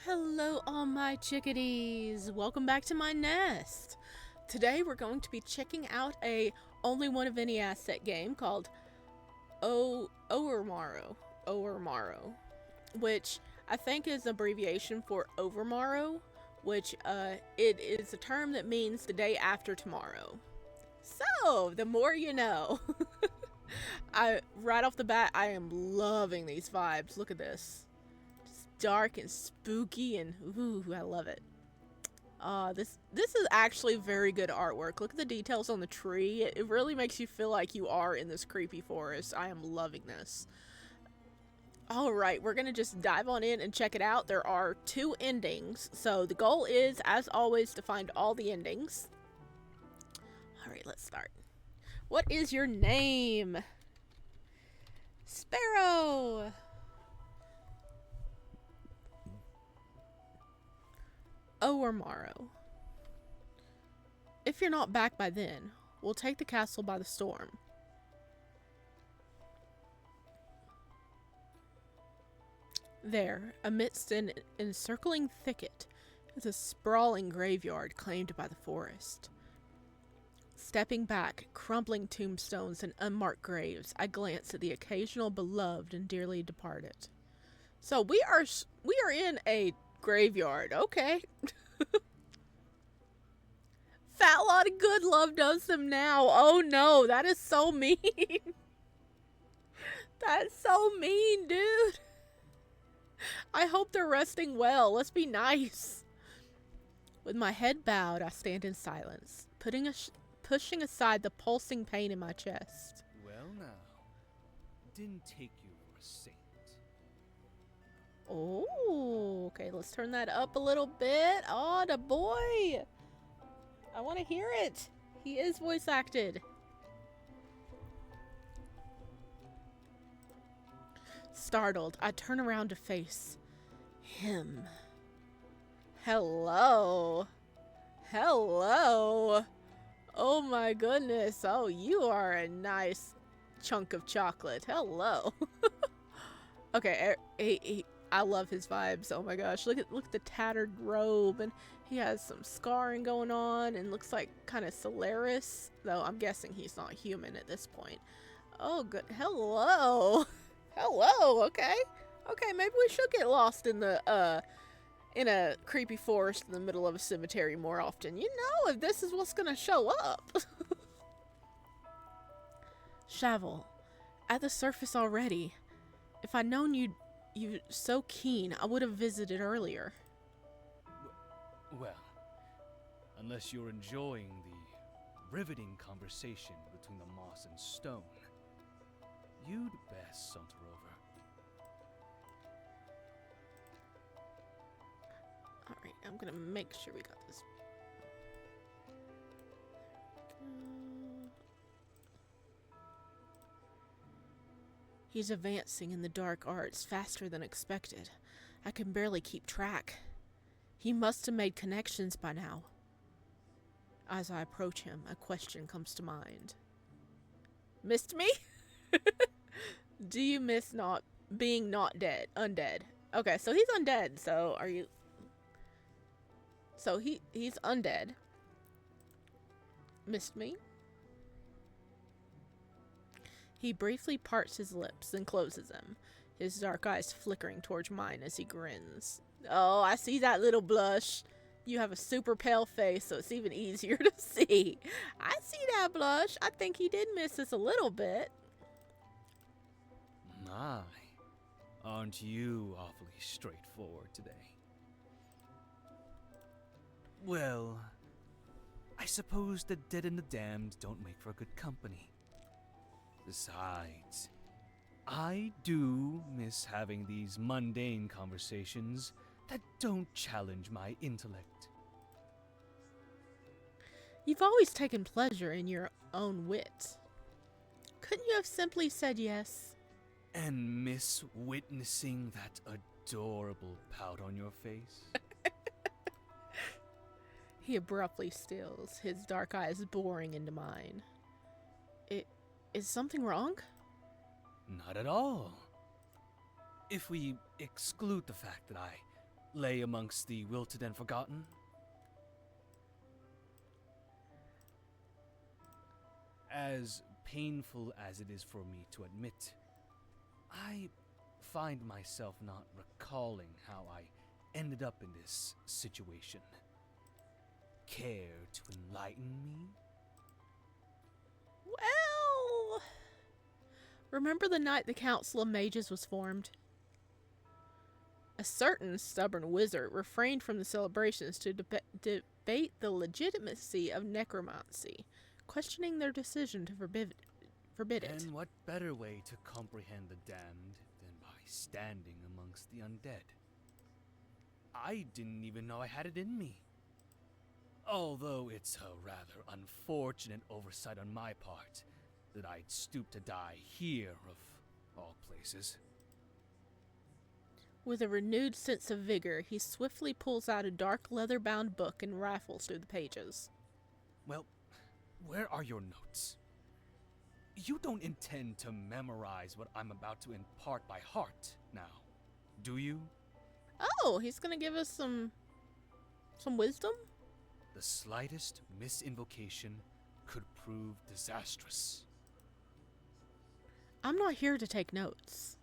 Hello all my chickadees! Welcome back to my nest! Today we're going to be checking out a only one of any asset game called O2A2, which I think is an abbreviation for Overmorrow, which it is a term that means the day after tomorrow. So, the more you know. Right off the bat, I am loving these vibes. Look at this. Dark and spooky, and ooh, I love it. This is actually very good artwork. Look at the details on the tree. It really makes you feel like you are in this creepy forest. I am loving this. Alright, we're gonna just dive on in and check it out. There are 2 endings, so the goal is, as always, to find all the endings. Alright, let's start. What is your name? Sparrow! Or morrow. If you're not back by then, we'll take the castle by the storm. There, amidst an encircling thicket, is a sprawling graveyard claimed by the forest. Stepping back, crumbling tombstones and unmarked graves, I glance at the occasional beloved and dearly departed. So we are in a graveyard, okay. Fat lot of good love does them now. Oh no, that is so mean. That's so mean, dude. I hope they're resting well. Let's be nice. With my head bowed, I stand in silence, pushing aside the pulsing pain in my chest. Well now, didn't take you for a saint. Oh, okay, let's turn that up a little bit. Oh, the boy. I want to hear it. He is voice acted. Startled, I turn around to face him. Hello. Hello. Oh my goodness. Oh, you are a nice chunk of chocolate. Hello. Okay, I love his vibes. Oh my gosh, look at the tattered robe, and he has some scarring going on, and looks like kind of Solaris, though I'm guessing he's not human at this point. Oh, good. Hello. Hello. Okay. Okay, maybe we should get lost in the in a creepy forest in the middle of a cemetery more often. You know, if this is what's gonna show up. Shavil, at the surface already. If I'd known you so keen, I would have visited earlier. Well, unless you're enjoying the riveting conversation between the moss and stone, you'd best saunter over. Alright, I'm gonna make sure we got this. He's advancing in the dark arts faster than expected. I can barely keep track. He must have made connections by now. As I approach him, a question comes to mind. Missed me? Do you miss not being undead? Okay, so he's undead, so are you... So he's undead. Missed me? He briefly parts his lips, then closes them, his dark eyes flickering towards mine as he grins. Oh, I see that little blush. You have a super pale face, so it's even easier to see. I see that blush. I think he did miss us a little bit. My, aren't you awfully straightforward today? Well, I suppose the dead and the damned don't make for good company. Besides, I do miss having these mundane conversations that don't challenge my intellect. You've always taken pleasure in your own wit. Couldn't you have simply said yes? And miss witnessing that adorable pout on your face? He abruptly stills, his dark eyes boring into mine. Is something wrong? Not at all. If we exclude the fact that I lay amongst the wilted and forgotten? As painful as it is for me to admit, I find myself not recalling how I ended up in this situation. Care to enlighten me? Well, remember the night the Council of Mages was formed? A certain stubborn wizard refrained from the celebrations to debate the legitimacy of necromancy, questioning their decision to forbid it. And what better way to comprehend the damned than by standing amongst the undead? I didn't even know I had it in me. Although it's a rather unfortunate oversight on my part that I'd stoop to die here, of all places. With a renewed sense of vigor, he swiftly pulls out a dark leather-bound book and rifles through the pages. Well, where are your notes? You don't intend to memorize what I'm about to impart by heart now, do you? Oh, he's gonna give us some wisdom? The slightest misinvocation could prove disastrous. I'm not here to take notes.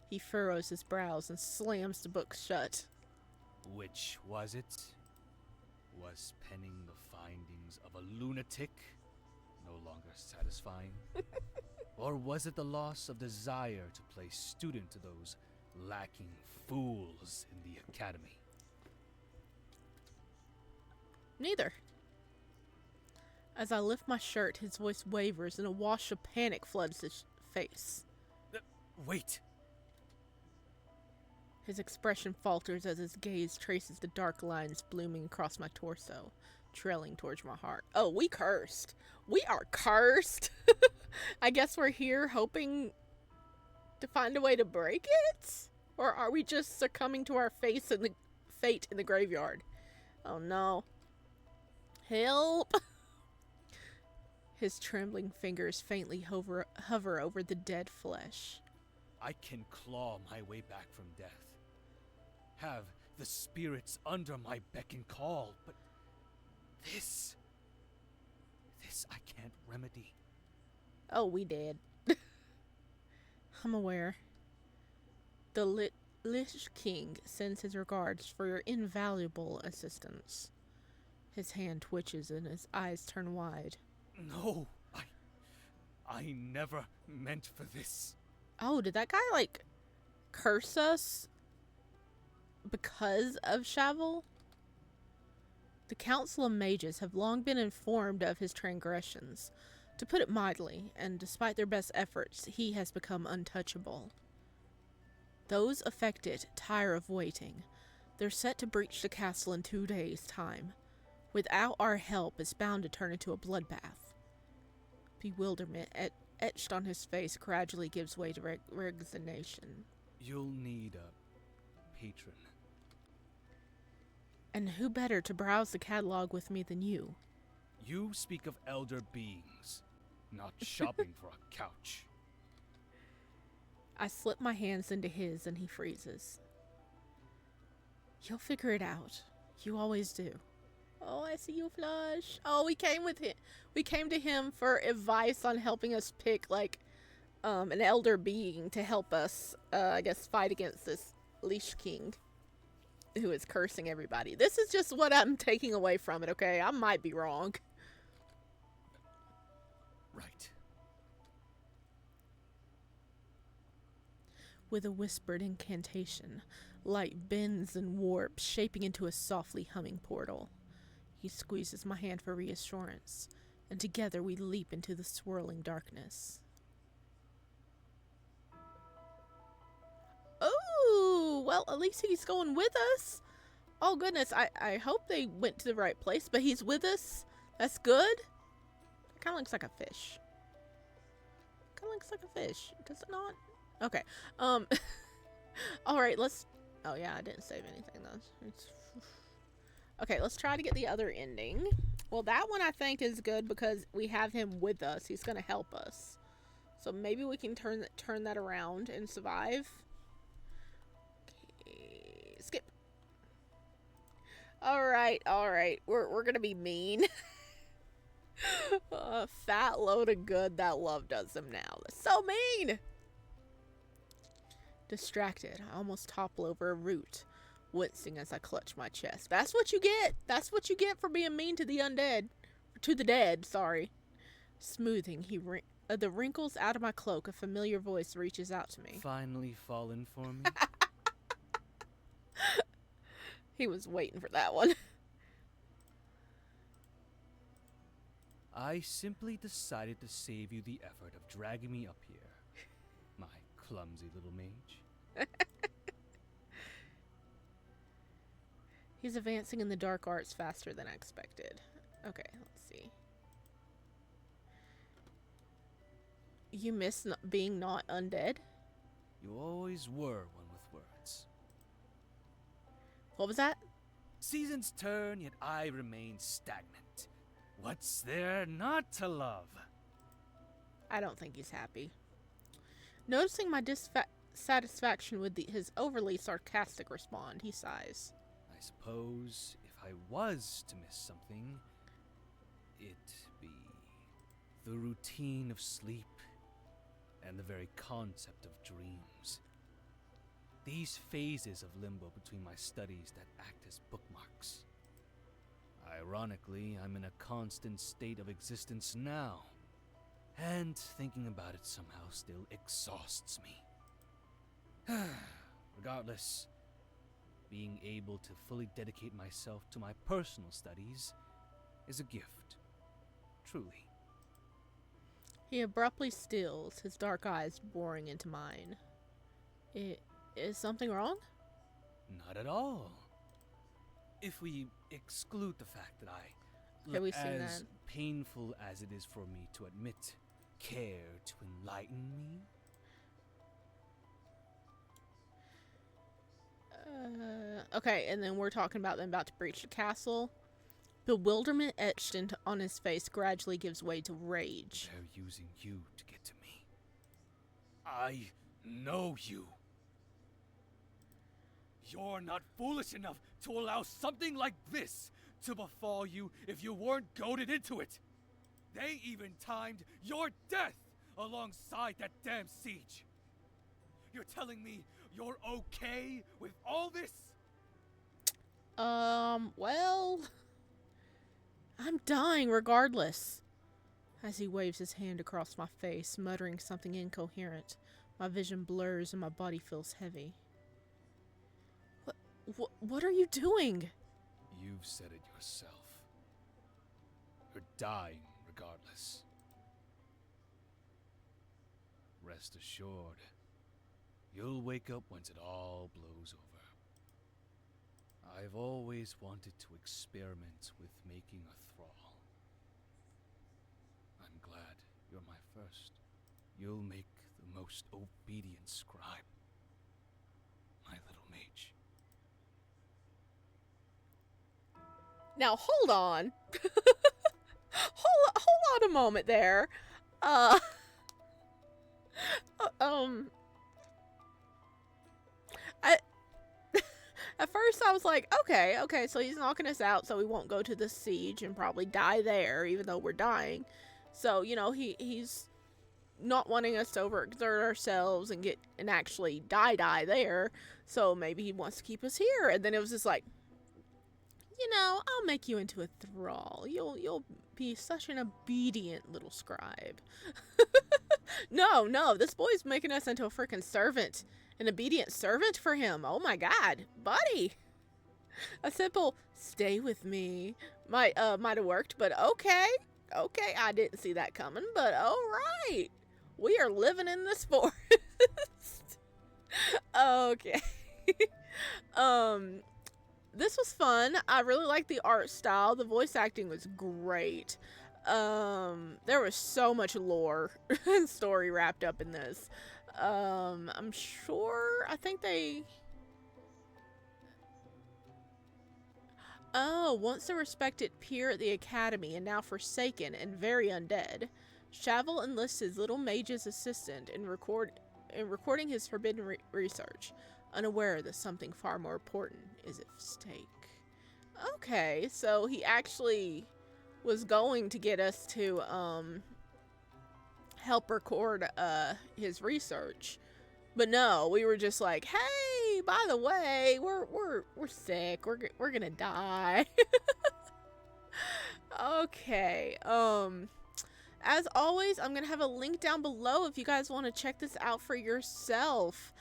He furrows his brows and slams the book shut. Which was it? Was penning the findings of a lunatic no longer satisfying? Or was it the loss of desire to play student to those lacking fools in the academy? Neither. As I lift my shirt, his voice wavers and a wash of panic floods his face. Wait! His expression falters as his gaze traces the dark lines blooming across my torso, trailing towards my heart. Oh, we cursed. We are cursed. I guess we're here hoping to find a way to break it? Or are we just succumbing to our fate in the graveyard? Oh no. Help! His trembling fingers faintly hover over the dead flesh. I can claw my way back from death. Have the spirits under my beck and call, but this I can't remedy. Oh, we did. I'm aware. The Lich King sends his regards for your invaluable assistance. His hand twitches and his eyes turn wide. No, I never meant for this. Oh, did that guy, curse us because of Shavil? The Council of Mages have long been informed of his transgressions, to put it mildly, and despite their best efforts, he has become untouchable. Those affected tire of waiting. They're set to breach the castle in 2 days' time. Without our help, it's bound to turn into a bloodbath. Bewilderment etched on his face gradually gives way to resignation. You'll need a patron. And who better to browse the catalog with me than you? You speak of elder beings, not shopping for a couch. I slip my hands into his and he freezes. You'll figure it out. You always do. Oh, I see you, Flush. Oh, we came with him. We came to him for advice on helping us pick, an elder being to help us, I guess, fight against this Lich King who is cursing everybody. This is just what I'm taking away from it, okay? I might be wrong. Right. With a whispered incantation, light bends and warps, shaping into a softly humming portal. He squeezes my hand for reassurance, and together we leap into the swirling darkness. Oh, well, at least he's going with us. Oh, goodness, I hope they went to the right place, but he's with us. That's good. It kind of looks like a fish. Kind of looks like a fish, does it not? Okay, alright, let's... Oh, yeah, I didn't save anything, though. Okay, let's try to get the other ending. Well, that one I think is good because we have him with us. He's going to help us. So maybe we can turn that around and survive. Okay, Skip. Alright, alright. We're gonna be mean. Fat load of good that love does him now. That's so mean! Distracted, I almost topple over a root, wincing as I clutch my chest. That's what you get! That's what you get for being mean to the undead. To the dead, sorry. Smoothing the wrinkles out of my cloak, a familiar voice reaches out to me. Finally fallen for me? He was waiting for that one. I simply decided to save you the effort of dragging me up here, my clumsy little mage. He's advancing in the dark arts faster than I expected. Okay, let's see. You miss being not undead? You always were one with words. What was that? Seasons turn, yet I remain stagnant. What's there not to love? I don't think he's happy. Noticing my dissatisfaction with his overly sarcastic respond, he sighs. I suppose if I was to miss something, it'd be the routine of sleep and the very concept of dreams. These phases of limbo between my studies that act as bookmarks. Ironically, I'm in a constant state of existence now, and thinking about it somehow still exhausts me. Regardless, being able to fully dedicate myself to my personal studies is a gift, truly. He abruptly stills, his dark eyes boring into mine. Is something wrong? Not at all. If we exclude the fact that Okay, we've seen as that. painful as it is for me to admit, care to enlighten me? Okay, and then we're talking about them about to breach the castle. Bewilderment etched on his face gradually gives way to rage. They're using you to get to me. I know you. You're not foolish enough to allow something like this to befall you if you weren't goaded into it. They even timed your death alongside that damn siege. You're telling me you're okay with all this? Well, I'm dying regardless. As he waves his hand across my face, muttering something incoherent, my vision blurs and my body feels heavy. What are you doing? You've said it yourself. You're dying regardless. Rest assured, you'll wake up once it all blows over. I've always wanted to experiment with making a thrall. I'm glad you're my first. You'll make the most obedient scribe. My little mage. Now hold on. hold on a moment there. At first I was like, okay, so he's knocking us out so we won't go to the siege and probably die there, even though we're dying. So, you know, he's not wanting us to overexert ourselves and actually die there. So maybe he wants to keep us here. And then it was just like, you know, I'll make you into a thrall. You'll be such an obedient little scribe. No, this boy's making us into a freaking servant. An obedient servant for him. Oh my god, buddy. A simple stay with me might have worked, but okay, I didn't see that coming, but alright. We are living in this forest. Okay. This was fun. I really liked the art style. The voice acting was great. There was so much lore and story wrapped up in this. I'm sure, I think they... Oh, once a respected peer at the academy and now forsaken and very undead, Shavil enlists his little mage's assistant in recording his forbidden research. unaware that something far more important is at stake. Okay, so he actually was going to get us to help record his research. But no, we were just like, "Hey, by the way, we're sick. We're going to die." Okay. As always, I'm going to have a link down below if you guys want to check this out for yourself.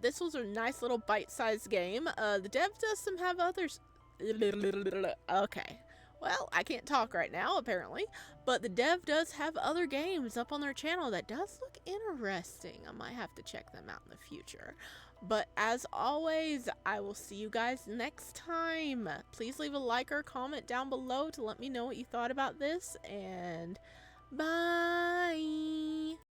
This was a nice little bite-sized game. The dev does have others. Okay. Well, I can't talk right now, apparently. But the dev does have other games up on their channel that does look interesting. I might have to check them out in the future. But as always, I will see you guys next time. Please leave a like or comment down below to let me know what you thought about this. And bye!